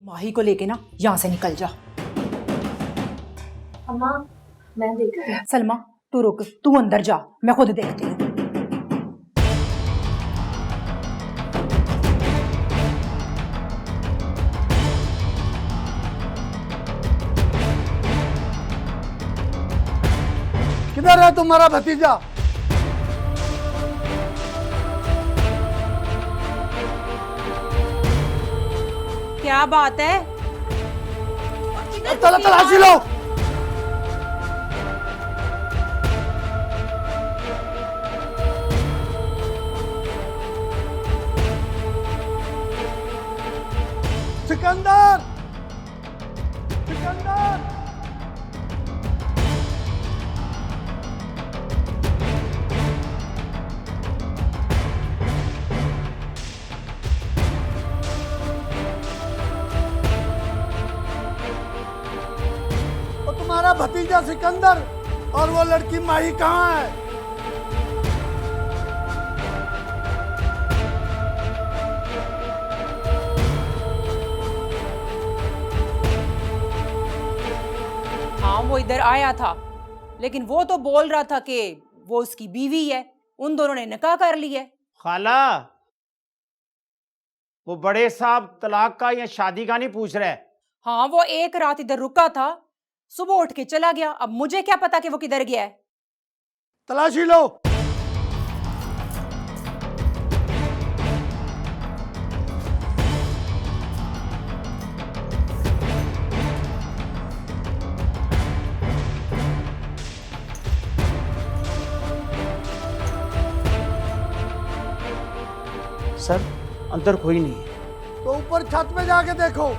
माही को लेके ना यहाँ से निकल जा। अम्मा मैं देखती हूँ। सलमा तू रुक, तू अंदर जा, मैं खुद देखती हूँ। किधर है तुम्हारा भतीजा? क्या बात है? तलाशी लो। सिकंदर, सिकंदर, और तुम्हारा भतीजा सिकंदर और वो लड़की माही कहाँ है? हाँ वो इधर आया था, लेकिन वो तो बोल रहा था कि वो उसकी बीवी है, उन दोनों ने निकाह कर लिया है। खाला, वो बड़े साहब तलाक का या शादी का नहीं पूछ रहे। हाँ वो एक रात इधर रुका था, सुबह उठ के चला गया। अब मुझे क्या पता कि वो किधर गया है। तलाशी लो। सर अंदर कोई नहीं है। तो ऊपर छत पे जाके देखो।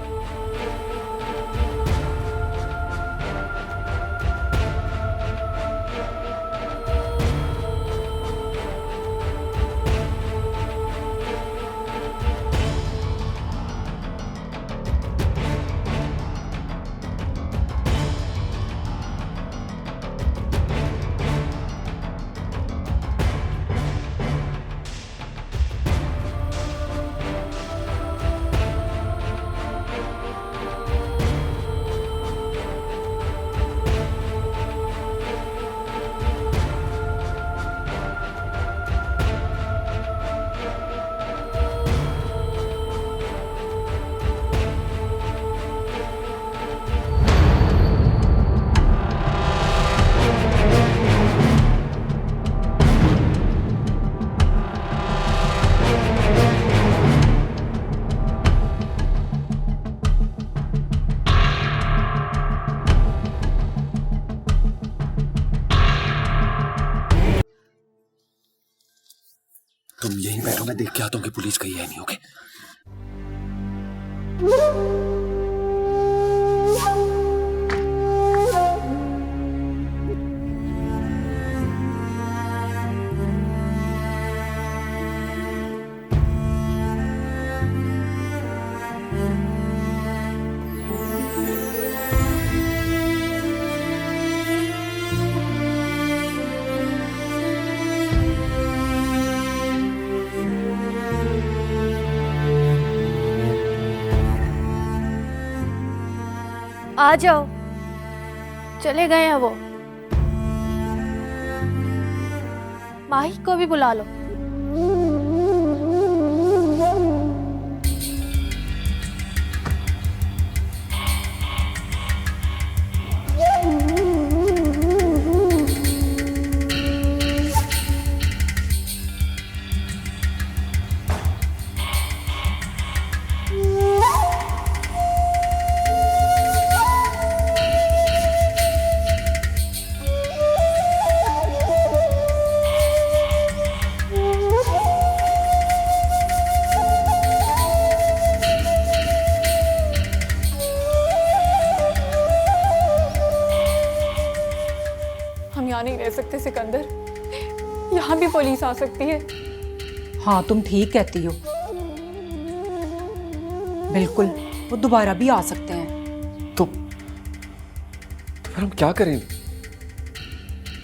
तुम यहीं बैठो, मैं देख के आता हूँ कि पुलिस गई है नहीं। ओके? आ जाओ, चले गए हैं वो। माही को भी बुला लो। यहाँ नहीं रह सकते सिकंदर, यहाँ भी पुलिस आ सकती है। हाँ तुम ठीक कहती हो, बिल्कुल वो दोबारा भी आ सकते हैं। तो फिर हम क्या करें?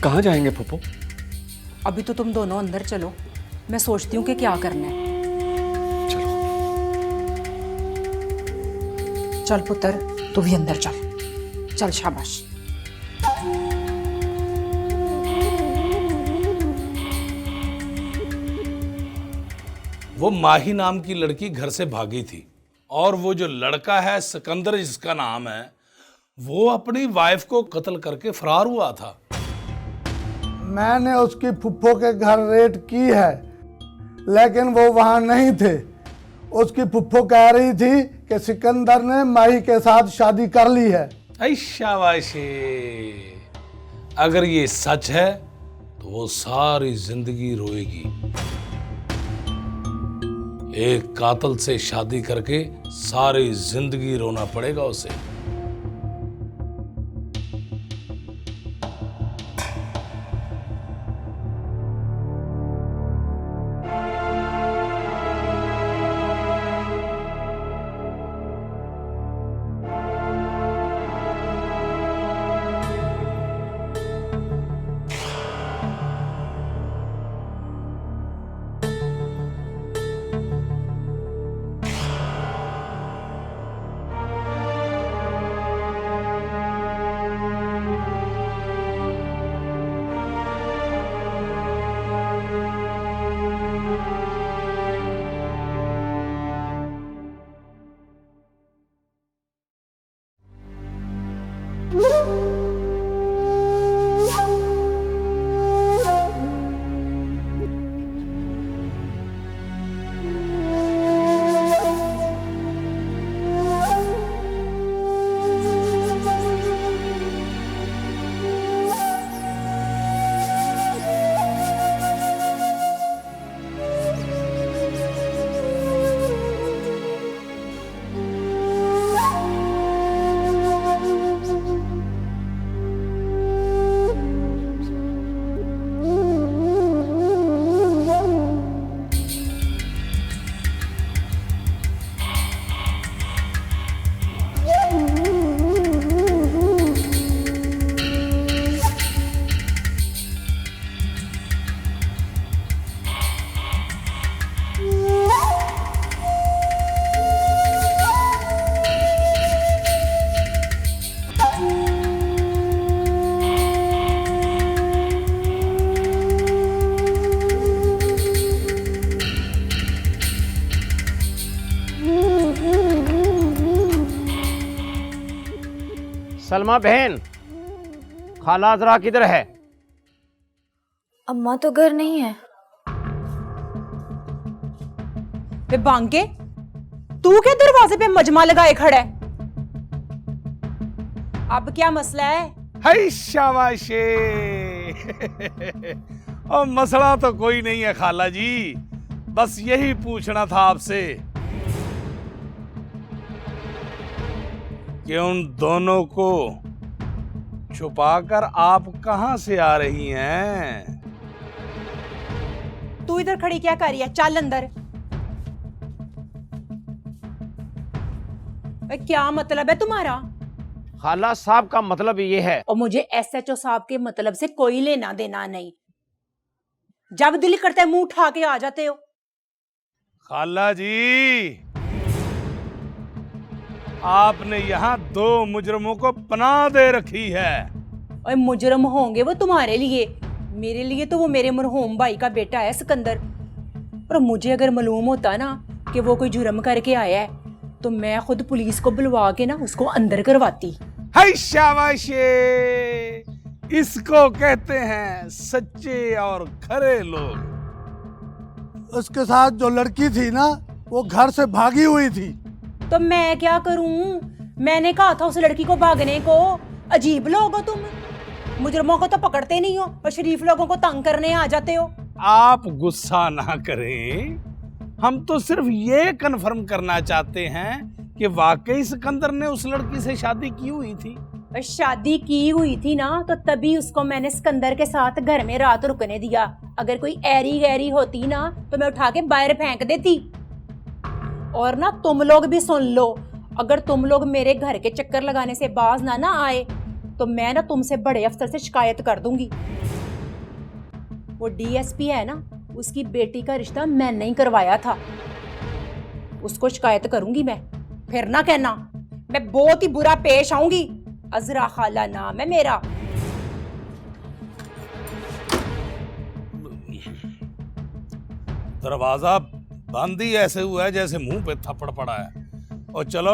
कहाँ जाएंगे फूफो? अभी तो तुम दोनों अंदर चलो, मैं सोचती हूँ कि क्या करना है। चलो। चल पुत्र, तू भी अंदर चल। चल शाबाश। वो माही नाम की लड़की घर से भागी थी और वो जो लड़का है सिकंदर जिसका नाम है, वो अपनी वाइफ को कत्ल करके फरार हुआ था। मैंने उसकी फुफ्फो के घर रेड की है, लेकिन वो वहां नहीं थे। उसकी फुफ्फो कह रही थी कि सिकंदर ने माही के साथ शादी कर ली है। ऐ शाबाशी, अगर ये सच है तो वो सारी जिंदगी रोएगी। एक कातिल से शादी करके सारी जिंदगी रोना पड़ेगा उसे। सलमा बहन, खाला जरा किधर है? अम्मा तो घर नहीं है। वे बांके, तू क्या दरवाजे पे मजमा लगाए खड़ा है? अब क्या मसला है? हाय शाबाशी। और मसला तो कोई नहीं है खाला जी, बस यही पूछना था आपसे कि उन दोनों को छुपाकर आप कहां से आ रही हैं? तू इधर खड़ी क्या कर रही है? चल अंदर। क्या मतलब है तुम्हारा? खाला साहब का मतलब ये है। और मुझे एसएचओ साहब के मतलब से कोई लेना देना नहीं। जब दिल करता है मुंह उठा के आ जाते हो। खाला जी, आपने यहाँ 2 मुजरमों को पनाह दे रखी है। और मुजरम होंगे वो तुम्हारे लिए, मेरे लिए तो वो मेरे मरहूम भाई का बेटा है सिकंदर। और मुझे अगर मालूम होता ना कि वो कोई जुर्म करके आया है तो मैं खुद पुलिस को बुलवा के ना उसको अंदर करवाती। हाय शाबाशी, इसको कहते हैं सच्चे और खरे लोग। उसके साथ जो लड़की थी ना, वो घर से भागी हुई थी। तो मैं क्या करूं? मैंने कहा था उस लड़की को भागने को। अजीब लोग हो तुम, मुजरमों को तो पकड़ते नहीं हो और शरीफ लोगों को तंग करने आ जाते हो। आप गुस्सा ना करें, हम तो सिर्फ ये कन्फर्म करना चाहते हैं कि वाकई सिकंदर ने उस लड़की से शादी की हुई थी। और शादी की हुई थी ना, तो तभी उसको मैंने सिकंदर के साथ घर में रात रुकने दिया। अगर कोई ऐरी गैरी होती ना तो मैं उठा के बाहर फेंक देती। और ना तुम लोग भी सुन लो, अगर तुम लोग मेरे घर के चक्कर लगाने से बाज ना आए तो मैं ना तुमसे बड़े अफसर से शिकायत कर दूंगी। वो डीएसपी है ना, उसकी बेटी का रिश्ता मैंने ही करवाया था। उसको शिकायत करूंगी मैं, फिर ना कहना मैं बहुत ही बुरा पेश आऊंगी। अजरा खाला नाम है मेरा। दरवाजा बंद ही ऐसे हुआ है जैसे मुंह पे थप्पड़ पड़ा है। और चलो